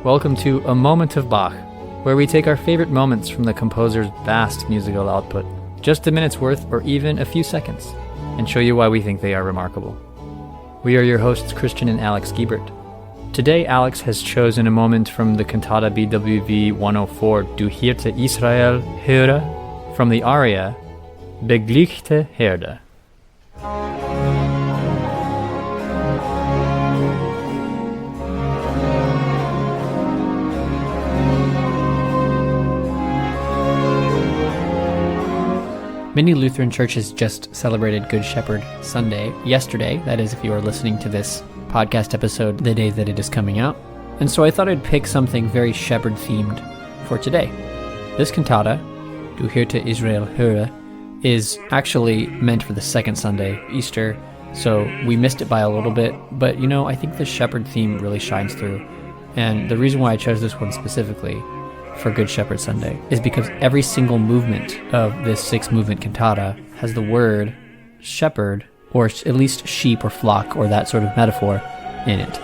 Welcome to A Moment of Bach, where we take our favorite moments from the composer's vast musical output, just a minute's worth or even a few seconds, and show you why we think they are remarkable. We are your hosts, Christian and Alex Giebert. Today, Alex has chosen a moment from the cantata BWV 104, Du Hirte Israel, höre, from the aria, Beglückte Herde. Many Lutheran churches just celebrated Good Shepherd Sunday yesterday. That is, if you are listening to this podcast episode the day that it is coming out. And so I thought I'd pick something very shepherd-themed for today. This cantata, Du Hirte Israel, höre, is actually meant for the second Sunday, Easter, so we missed it by a little bit. But, I think the shepherd theme really shines through. And the reason why I chose this one specifically for Good Shepherd Sunday is because every single movement of this 6-movement cantata has the word shepherd, or at least sheep or flock or that sort of metaphor in it.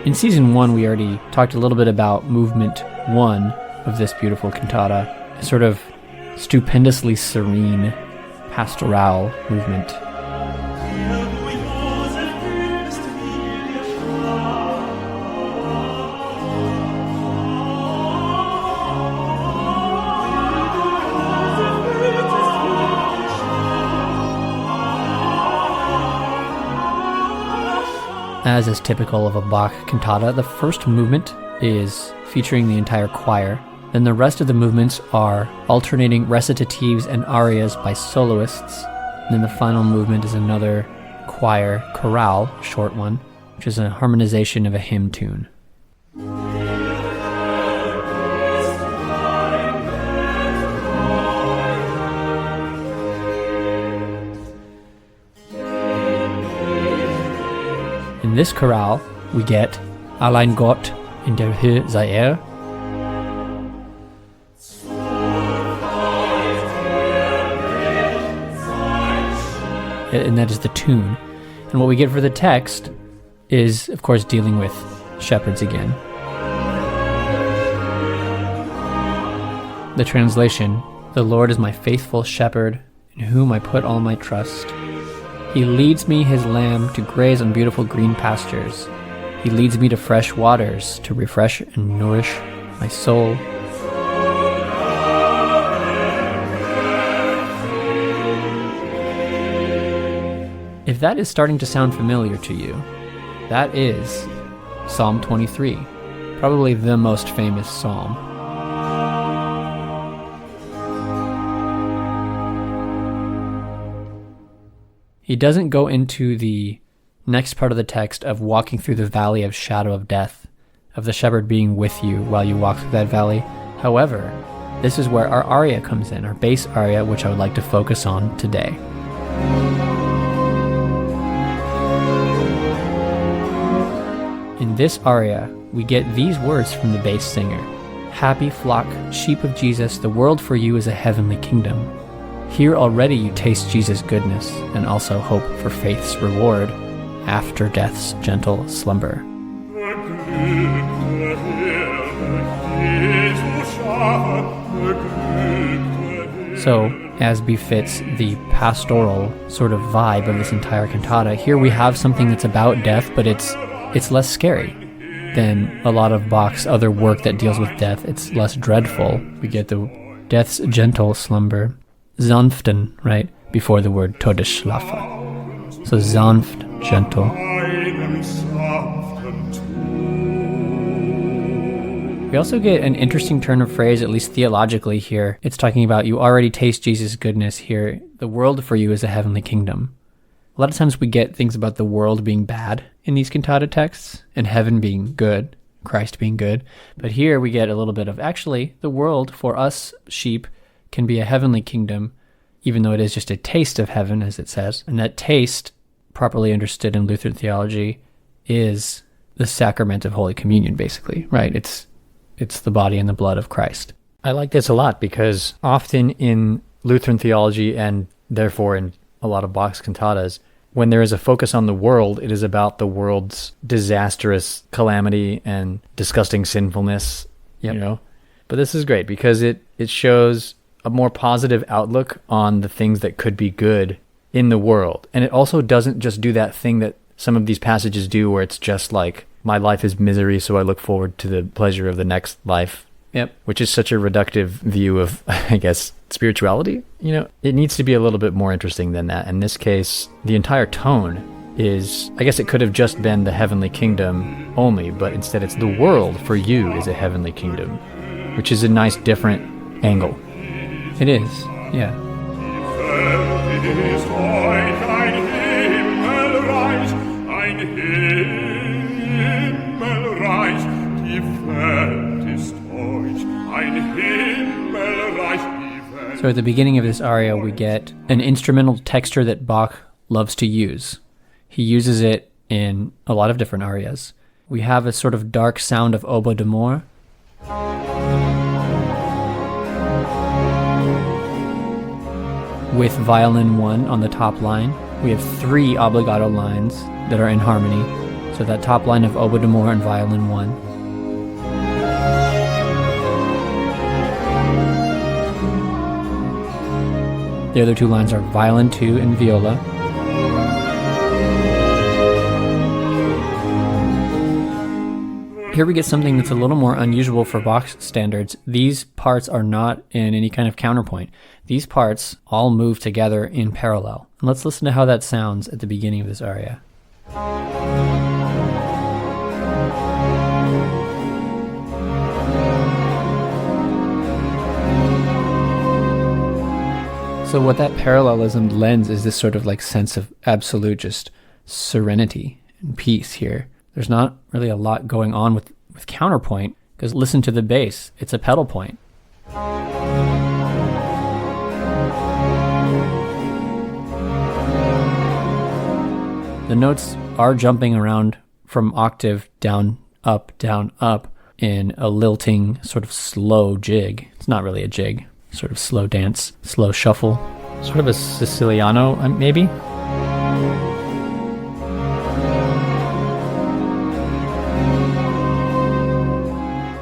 In season 1, we already talked a little bit about movement 1 of this beautiful cantata, a sort of stupendously serene pastoral movement. As is typical of a Bach cantata, the first movement is featuring the entire choir. Then the rest of the movements are alternating recitatives and arias by soloists. And then the final movement is another choir, chorale, short one, which is a harmonization of a hymn tune. In this chorale, we get Allein Gott in der Höhe sei er. And that is the tune. And what we get for the text is, of course, dealing with shepherds again. The translation: The Lord is my faithful shepherd, in whom I put all my trust. He leads me his lamb to graze on beautiful green pastures. He leads me to fresh waters to refresh and nourish my soul. If that is starting to sound familiar to you, that is Psalm 23, probably the most famous psalm. He doesn't go into the next part of the text of walking through the valley of shadow of death, of the shepherd being with you while you walk through that valley. However, this is where our aria comes in, our bass aria, which I would like to focus on today. In this aria, we get these words from the bass singer: Happy flock, sheep of Jesus, the world for you is a heavenly kingdom. Here already you taste Jesus' goodness, and also hope for faith's reward after death's gentle slumber. So, as befits the pastoral sort of vibe of this entire cantata, here we have something that's about death, but it's less scary than a lot of Bach's other work that deals with death. It's less dreadful. We get the death's gentle slumber. Sanften, right, before the word Todesschlafe. So sanft, gentle. We also get an interesting turn of phrase, at least theologically here. It's talking about you already taste Jesus' goodness here. The world for you is a heavenly kingdom. A lot of times we get things about the world being bad in these cantata texts and heaven being good, Christ being good. But here we get a little bit of, actually, the world for us sheep can be a heavenly kingdom, even though it is just a taste of heaven, as it says. And that taste, properly understood in Lutheran theology, is the sacrament of Holy Communion, basically, right? It's the body and the blood of Christ. I like this a lot because often in Lutheran theology and Therefore, in a lot of Bach's cantatas, when there is a focus on the world, it is about the world's disastrous calamity and disgusting sinfulness, you know? But this is great because it shows a more positive outlook on the things that could be good in the world. And it also doesn't just do that thing that some of these passages do where it's just like, my life is misery, so I look forward to the pleasure of the next life. Yep. Which is such a reductive view of, I guess, spirituality. You know, it needs to be a little bit more interesting than that. In this case, the entire tone is, I guess it could have just been the heavenly kingdom only, but instead it's the world for you is a heavenly kingdom, which is a nice different angle. It is, yeah. So at the beginning of this aria, we get an instrumental texture that Bach loves to use. He uses it in a lot of different arias. We have a sort of dark sound of oboe d'amore. With violin 1 on the top line. We have 3 obligato lines that are in harmony. So that top line of oboe d'amore and violin 1. The other 2 lines are violin 2 and viola. Here we get something that's a little more unusual for Bach's standards. These parts are not in any kind of counterpoint. These parts all move together in parallel. And let's listen to how that sounds at the beginning of this aria. So what that parallelism lends is this sort of like sense of absolute just serenity and peace here. There's not really a lot going on with counterpoint, because listen to the bass. It's a pedal point. The notes are jumping around from octave down, up, in a lilting sort of slow jig. It's not really a jig. Sort of slow dance, slow shuffle, sort of a Siciliano, maybe?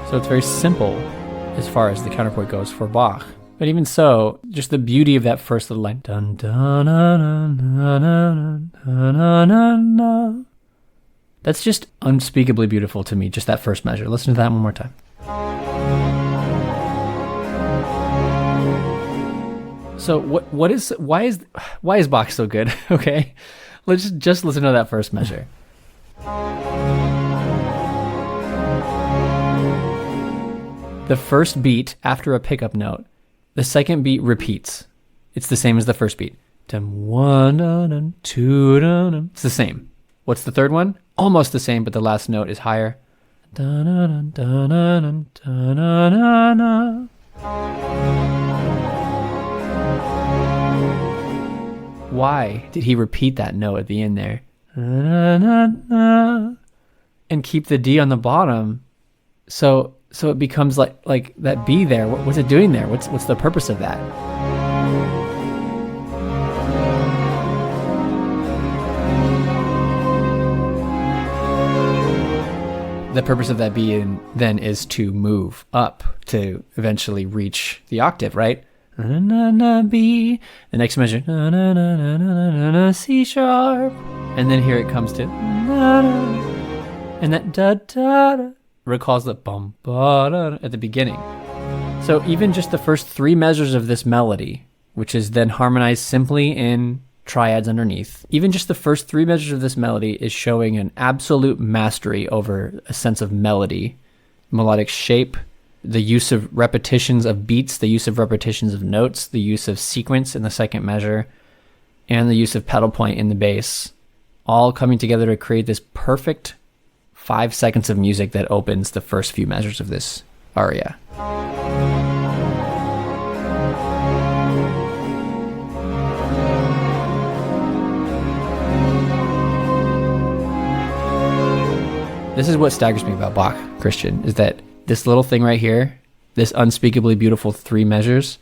So it's very simple as far as the counterpoint goes for Bach. But even so, just the beauty of that first little line. Dun, dun, dun, dun, dun, dun, dun, dun, dun. That's just unspeakably beautiful to me, just that first measure. Listen to that one more time. So why is Bach so good? Okay, let's just listen to that first measure. The first beat after a pickup note, the second beat repeats. It's the same as the first beat. Dum, 1, dum, 2, dum. It's the same. What's the third one? Almost the same, but the last note is higher. Dun, dun, dun, dun, dun, dun, dun, dun. Why did he repeat that note at the end there? And keep the D on the bottom. So it becomes like that B there. What's it doing there? What's the purpose of that? The purpose of that B then is to move up to eventually reach the octave, right? B. The next measure, C sharp, and then here it comes to, and that da da da recalls the bum ba da at the beginning. So even just the first 3 measures of this melody, which is then harmonized simply in triads underneath, even just the first 3 measures of this melody is showing an absolute mastery over a sense of melody, melodic shape, the use of repetitions of beats, the use of repetitions of notes, the use of sequence in the second measure, and the use of pedal point in the bass, all coming together to create this perfect 5 seconds of music that opens the first few measures of this aria. This is what staggers me about Bach, Christian, is that this little thing right here, this unspeakably beautiful 3 measures,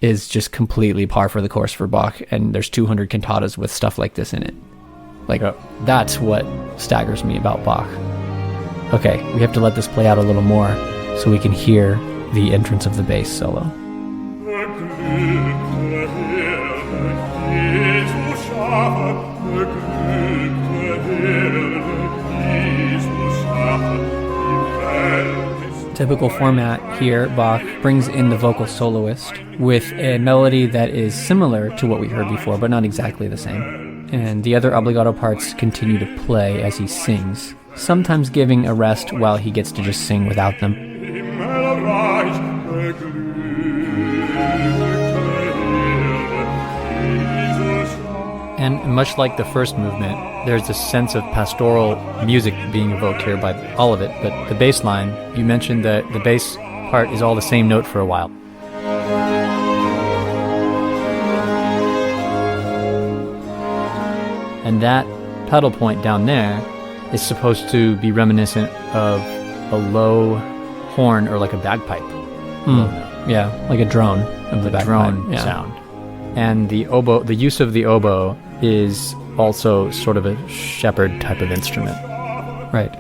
is just completely par for the course for Bach, and there's 200 cantatas with stuff like this in it. Like, that's what staggers me about Bach. Okay, we have to let this play out a little more so we can hear the entrance of the bass solo. Typical format here, Bach brings in the vocal soloist with a melody that is similar to what we heard before, but not exactly the same. And the other obligato parts continue to play as he sings, sometimes giving a rest while he gets to just sing without them. And much like the first movement, there's a sense of pastoral music being evoked here by all of it, but the bass line, you mentioned that the bass part is all the same note for a while. And that pedal point down there is supposed to be reminiscent of a low horn or like a bagpipe. Yeah, like a drone of the bagpipe. Drone sound. And the oboe, the use of the oboe is also sort of a shepherd type of instrument. Right.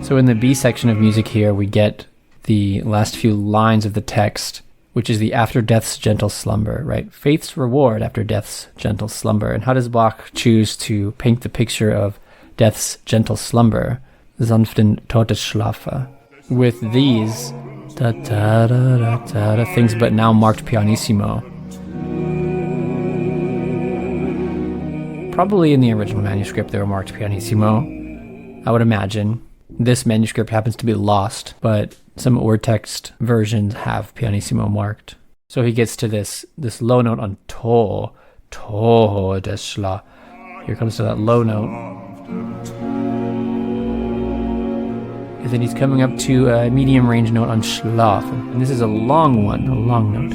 So in the B section of music here, we get the last few lines of the text, which is the after death's gentle slumber, right? Faith's reward after death's gentle slumber. And how does Bach choose to paint the picture of death's gentle slumber? Sanften Todesschlafe. With these da-da-da-da-da things, but now marked pianissimo. Probably in the original manuscript they were marked pianissimo, I would imagine. This manuscript happens to be lost, but some Urtext versions have pianissimo marked. So he gets to this low note on to, Todesschla. Here comes to that low note. And then he's coming up to a medium range note on Schlaf. And this is a long one, a long note.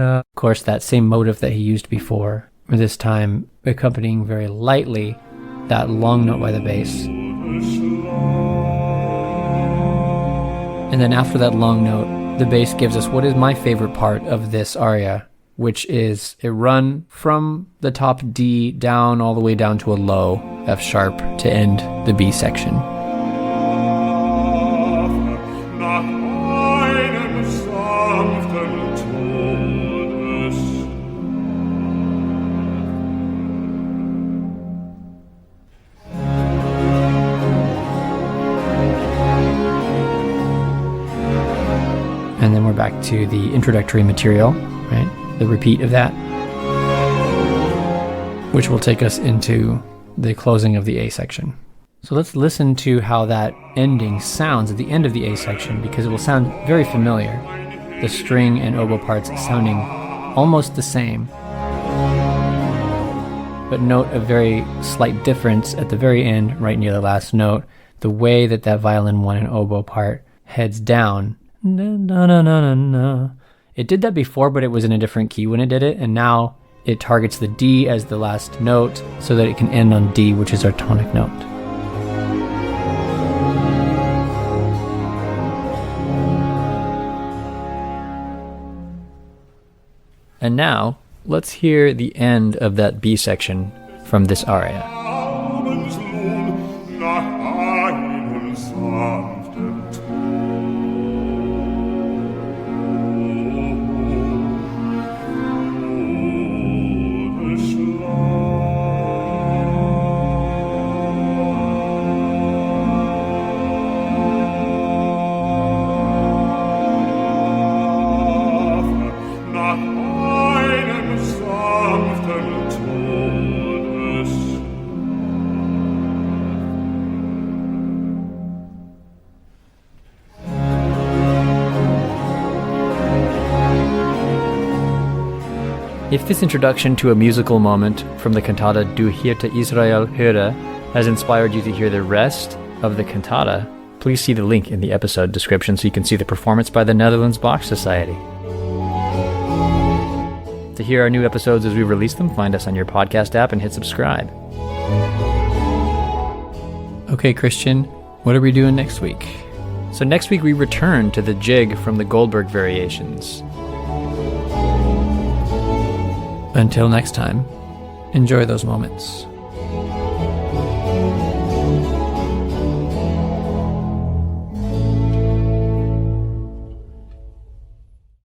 Of course, that same motive that he used before, this time accompanying very lightly that long note by the bass. And then after that long note, the bass gives us what is my favorite part of this aria, which is a run from the top D down all the way down to a low F sharp to end the B section. And then we're back to the introductory material, right? The repeat of that, which will take us into the closing of the A section. So let's listen to how that ending sounds at the end of the A section, because it will sound very familiar. The string and oboe parts sounding almost the same, but note a very slight difference at the very end, right near the last note, the way that that violin one and oboe part heads down. It did that before, but it was in a different key when it did it, and now it targets the D as the last note so that it can end on D, which is our tonic note. And now, let's hear the end of that B section from this aria. If this introduction to a musical moment from the cantata Du Hirte Israel, höre has inspired you to hear the rest of the cantata, Please see the link in the episode description so you can see the performance by the Netherlands Bach Society. To hear our new episodes as we release them, find us on your podcast app and hit subscribe. Okay, Christian, what are we doing next week? So next week we return to the jig from the Goldberg Variations. Until next time, enjoy those moments.